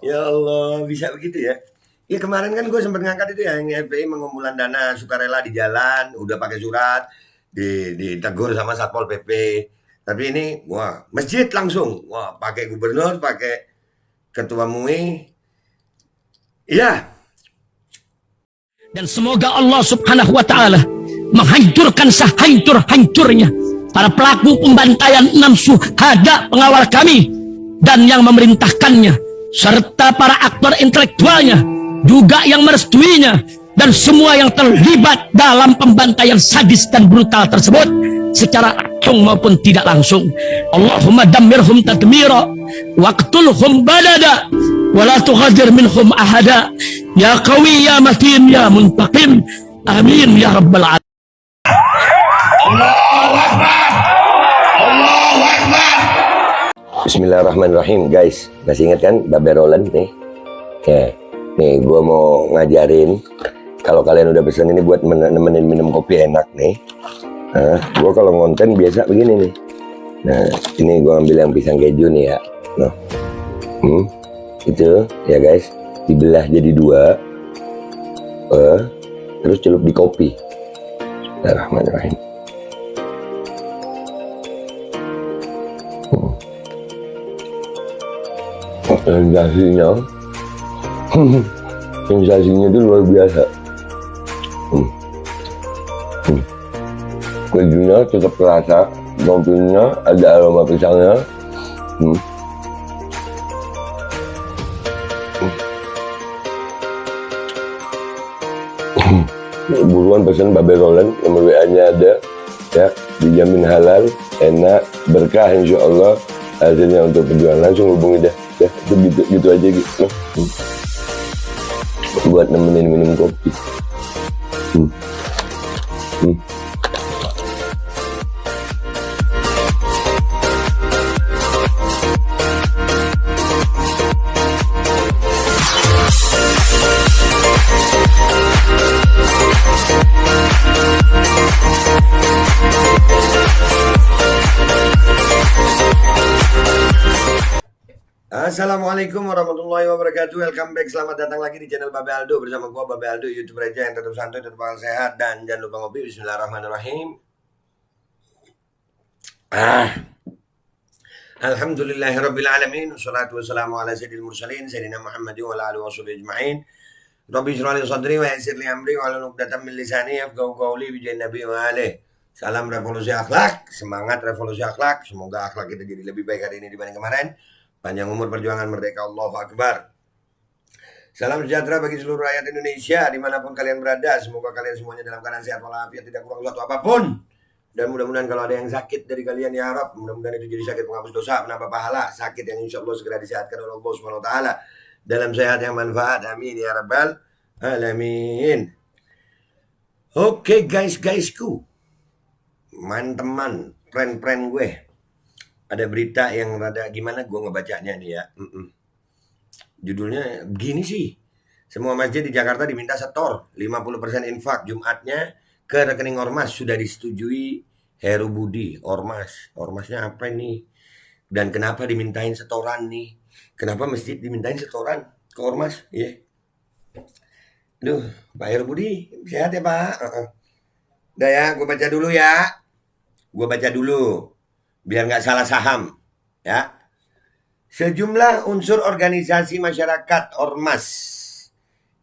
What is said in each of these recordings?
Ya Allah, bisa begitu ya? Ya kemarin kan gue sempat ngangkat itu ya, yang FPI mengumpulan dana sukarela di jalan, udah pakai surat, ditegur sama Satpol PP. Tapi ini, wah, masjid langsung, wah, pakai gubernur, pakai ketua MUI. Iya, Dan semoga Allah subhanahu wa ta'ala menghancurkan sehancur-hancurnya para pelaku pembantaian 6 syuhada pengawal kami dan yang memerintahkannya, serta para aktor intelektualnya juga yang merestuinya, dan semua yang terlibat dalam pembantaian sadis dan brutal tersebut secara langsung maupun tidak langsung. Allahumma dammirhum tadmira waqtulhum badada wala tughadir minhum ahada ya qawi ya matin ya muntaqim, amin ya rabbal alamin. Bismillahirrahmanirrahim, guys. Masih ingat kan Babe Roland nih? Ya, nih gue mau ngajarin. Kalau kalian udah pesan ini buat nemenin minum kopi enak nih. Nah, gue kalau ngonten biasa begini nih. Nah, ini gue ambil yang pisang keju nih ya. Nah, itu ya guys, dibelah jadi 2, terus celup di kopi. Bismillahirrahmanirrahim. Sensasinya itu luar biasa. Kejunya tetap terasa, kopinya ada aroma pisangnya. Buruan pesan Babe Roland, nomor WA-nya ada ya, dijamin halal, enak, berkah insya Allah. Hasilnya untuk perjuangan langsung hubungi dah ya, itu gitu aja gitu. Buat nemenin minum kopi. Assalamualaikum warahmatullahi wabarakatuh. Welcome back, selamat datang lagi di channel Babe Aldo. Bersama gua Babe Aldo, YouTuber aja yang tetap santuy, tetap bakal sehat. Dan jangan lupa ngopi. Bismillahirrahmanirrahim. Alhamdulillahirrabbilalamin. Wassalatu wassalamu ala sayyidil mursalin Sayyidina Muhammadin wa ala alihi wa sahbihi ajma'in. Rabbi shrah li sadri wa yassir li amri wa hlul 'uqdatam min lisani yafqahu qawli bi nabi wa alihi. Salam revolusi akhlak, semangat revolusi akhlak. Semoga akhlak kita jadi lebih baik hari ini dibanding kemarin. Panjang umur, perjuangan, merdeka, Allahu Akbar. Salam sejahtera bagi seluruh rakyat Indonesia dimanapun kalian berada. Semoga kalian semuanya dalam keadaan sehat walafiat, tidak kurang suatu apapun. Dan mudah-mudahan kalau ada yang sakit dari kalian ya Rabb, mudah-mudahan itu jadi sakit penghapus dosa, penambah pahala, sakit yang insya Allah segera disehatkan oleh Allah Subhanahu Wa Taala dalam sehat yang manfaat. Amin ya Rabbal Alamin. Oke guysku, teman, friend gue, ada berita yang rada gimana gue ngebacanya nih ya. Judulnya begini sih. Semua masjid di Jakarta diminta setor 50% infak Jumatnya ke rekening ormas, sudah disetujui Heru Budi. Ormasnya apa nih? Dan kenapa dimintain setoran nih? Kenapa masjid dimintain setoran ke ormas? Iya. Duh, Pak Heru Budi, sehat ya Pak? Udah ya, gue baca dulu ya. Biar nggak salah saham ya. Sejumlah unsur organisasi masyarakat ormas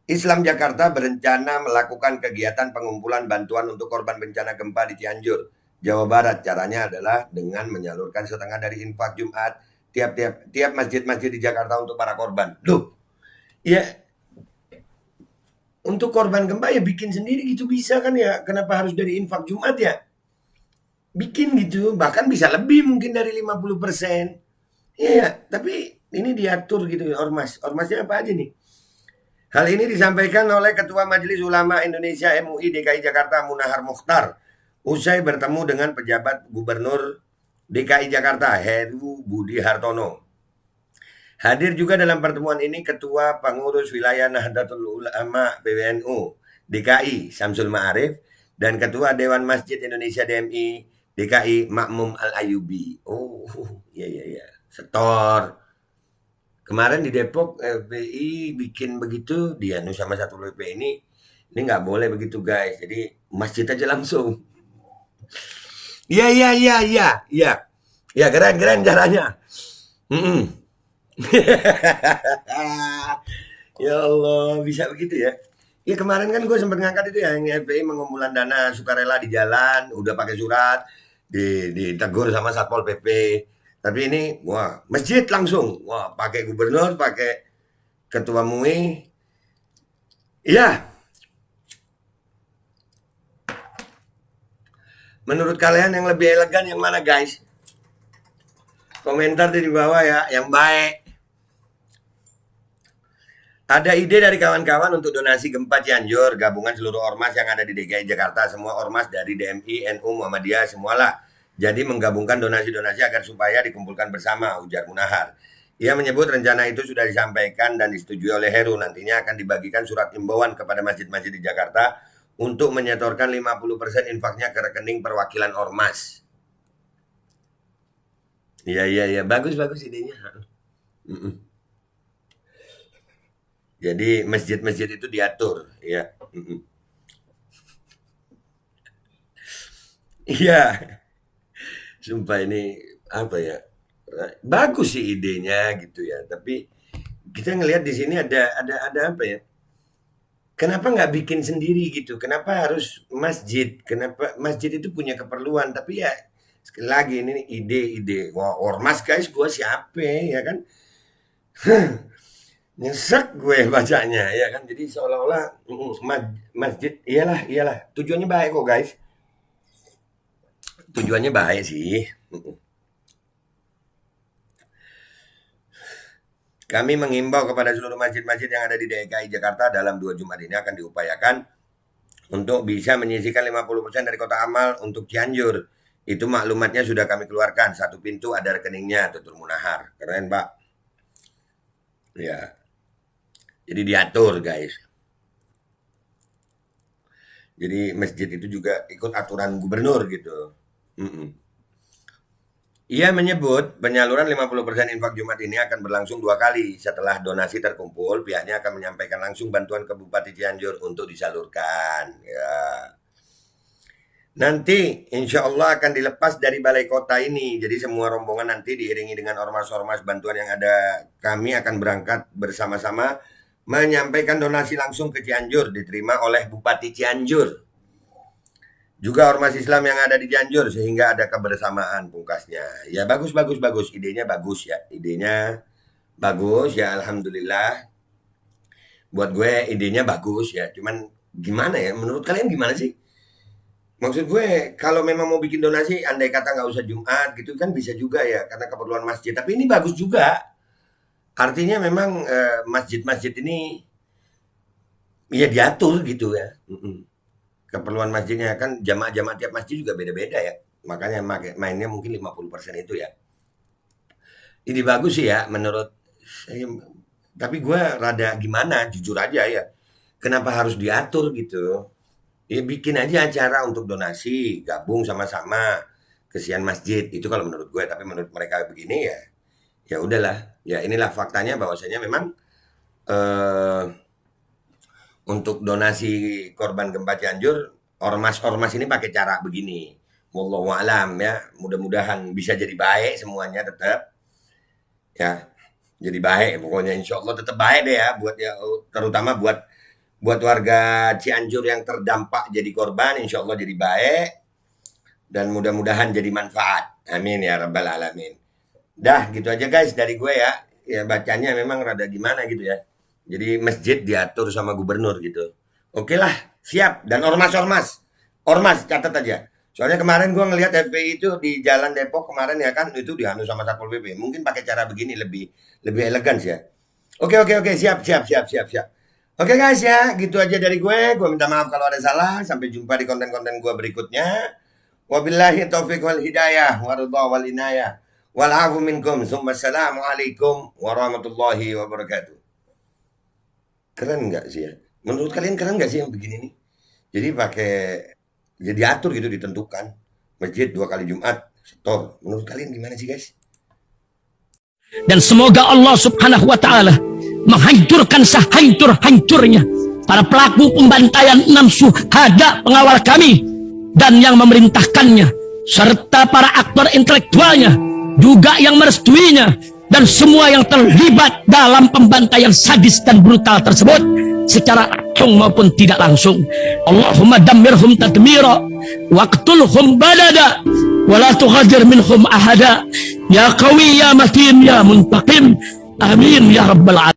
Islam Jakarta berencana melakukan kegiatan pengumpulan bantuan untuk korban bencana gempa di Cianjur, Jawa Barat. Caranya adalah dengan menyalurkan setengah dari infak Jumat tiap masjid-masjid di Jakarta untuk para korban. Loh, ya untuk korban gempa ya bikin sendiri gitu bisa kan ya? Kenapa harus dari infak Jumat ya? Bikin gitu, bahkan bisa lebih mungkin dari 50%. Iya, tapi ini diatur gitu ormas. Ormasnya apa aja nih? Hal ini disampaikan oleh Ketua Majelis Ulama Indonesia MUI DKI Jakarta Munahar Mukhtar usai bertemu dengan pejabat Gubernur DKI Jakarta Heru Budi Hartono. Hadir juga dalam pertemuan ini Ketua Pengurus Wilayah Nahdlatul Ulama PBNU DKI Samsul Ma'arif dan Ketua Dewan Masjid Indonesia DMI DKI Makmum Al Ayubi. Oh, iya. setor. Kemarin di Depok FPI bikin begitu, dia sama Satpol PP ini nggak boleh begitu guys. Jadi masjid aja langsung. Iya iya iya iya iya. Ya keren keren caranya. Mm-mm. Ya Allah, bisa begitu ya. Ya kemarin kan gue sempat ngangkat itu ya, yang FPI mengumpulan dana sukarela di jalan, udah pakai surat, ditegur sama Satpol PP. Tapi ini, wah, masjid langsung, wah, pakai gubernur, pakai ketua MUI. Iya, menurut kalian yang lebih elegan yang mana guys? Komentar di bawah ya, yang baik. Ada ide dari kawan-kawan untuk donasi gempa Cianjur, gabungan seluruh ormas yang ada di DKI Jakarta, semua ormas dari DMI, NU, Muhammadiyah, semualah. Jadi menggabungkan donasi-donasi agar supaya dikumpulkan bersama, ujar Munahar. Ia menyebut rencana itu sudah disampaikan dan disetujui oleh Heru. Nantinya akan dibagikan surat imbauan kepada masjid-masjid di Jakarta untuk menyetorkan 50% infaknya ke rekening perwakilan ormas. Iya, iya, iya. Bagus-bagus idenya. Mm-mm. Jadi masjid-masjid itu diatur, ya. Mm-mm. Iya, sumpah ini apa ya? Bagus sih idenya gitu ya. Tapi kita ngelihat di sini ada apa ya? Kenapa nggak bikin sendiri gitu? Kenapa harus masjid? Kenapa masjid itu punya keperluan? Tapi ya sekali lagi ini ide-ide. Wah, ormas guys, gua siapa ya kan? Nyesek gue bacanya ya kan. Jadi seolah-olah masjid iyalah iyalah. Tujuannya baik kok guys. Tujuannya baik sih. Kami mengimbau kepada seluruh masjid-masjid yang ada di DKI Jakarta dalam 2 Jumat ini akan diupayakan untuk bisa menyisihkan 50% dari kota amal untuk Cianjur. Itu maklumatnya sudah kami keluarkan. Satu pintu ada rekeningnya, tutur Munahar. Keren, Pak. Ya. Jadi diatur, guys. Jadi masjid itu juga ikut aturan gubernur gitu. Mm-mm. Ia menyebut penyaluran 50% infak Jumat ini akan berlangsung 2 kali. Setelah donasi terkumpul, pihaknya akan menyampaikan langsung bantuan ke Bupati Cianjur untuk disalurkan. Ya. Nanti insya Allah akan dilepas dari balai kota ini. Jadi semua rombongan nanti diiringi dengan ormas-ormas bantuan yang ada. Kami akan berangkat bersama-sama menyampaikan donasi langsung ke Cianjur. Diterima oleh Bupati Cianjur. Juga ormas Islam yang ada di Cianjur sehingga ada kebersamaan pungkasnya. Ya bagus bagus bagus, idenya bagus ya. Idenya bagus ya, alhamdulillah. Buat gue idenya bagus ya. Cuman gimana ya? Menurut kalian gimana sih? Maksud gue kalau memang mau bikin donasi andai kata nggak usah Jumat gitu kan bisa juga ya karena keperluan masjid. Tapi ini bagus juga. Artinya memang masjid-masjid ini ya diatur gitu ya. Keperluan masjidnya kan jamaah-jamaah tiap masjid juga beda-beda ya. Makanya mainnya mungkin 50% itu ya. Ini bagus sih ya menurut saya. Tapi gue rada gimana jujur aja ya. Kenapa harus diatur gitu? Ya bikin aja acara untuk donasi, gabung sama-sama kesian masjid. Itu kalau menurut gue, tapi menurut mereka begini ya. Ya udahlah. Ya inilah faktanya bahwasanya memang eh untuk donasi korban gempa Cianjur, ormas-ormas ini pakai cara begini. Wallahu alam ya. Mudah-mudahan bisa jadi baik semuanya tetap. Ya, jadi baik pokoknya insya Allah tetap baik deh ya buat ya terutama buat warga Cianjur yang terdampak jadi korban insya Allah jadi baik dan mudah-mudahan jadi manfaat. Amin ya rabbal alamin. Dah gitu aja guys dari gue ya. Ya bacanya memang rada gimana gitu ya. Jadi masjid diatur sama gubernur gitu. Oke lah, siap. Dan ormas-ormas. Ormas, catat aja. Soalnya kemarin gua ngelihat FPI itu di Jalan Depok kemarin ya kan itu dianu sama Satpol PP. Mungkin pakai cara begini lebih elegan sih ya. Oke oke oke siap siap siap siap siap. Oke guys ya, gitu aja dari gue. Gue minta maaf kalau ada salah. Sampai jumpa di konten-konten gue berikutnya. Wabillahi taufiq wal hidayah waridha wal inayah. Wal afu minkum. Assalamualaikum warahmatullahi wabarakatuh. Keren nggak sih ya? Menurut kalian keren nggak sih yang begini nih? Jadi pakai jadi atur gitu ditentukan. Masjid 2 kali Jumat, setor. Menurut kalian gimana sih guys? Dan semoga Allah subhanahu wa ta'ala menghancurkan sehancur-hancurnya para pelaku pembantaian 6 syuhada pengawal kami dan yang memerintahkannya, serta para aktor intelektualnya juga yang merestuinya, dan semua yang terlibat dalam pembantaian sadis dan brutal tersebut secara langsung maupun tidak langsung. Allahumma dammirhum tadmira waqtulhum badada wa la tughadir minhum ahada ya qawi ya matin ya muntaqim amin ya rabbal alamin.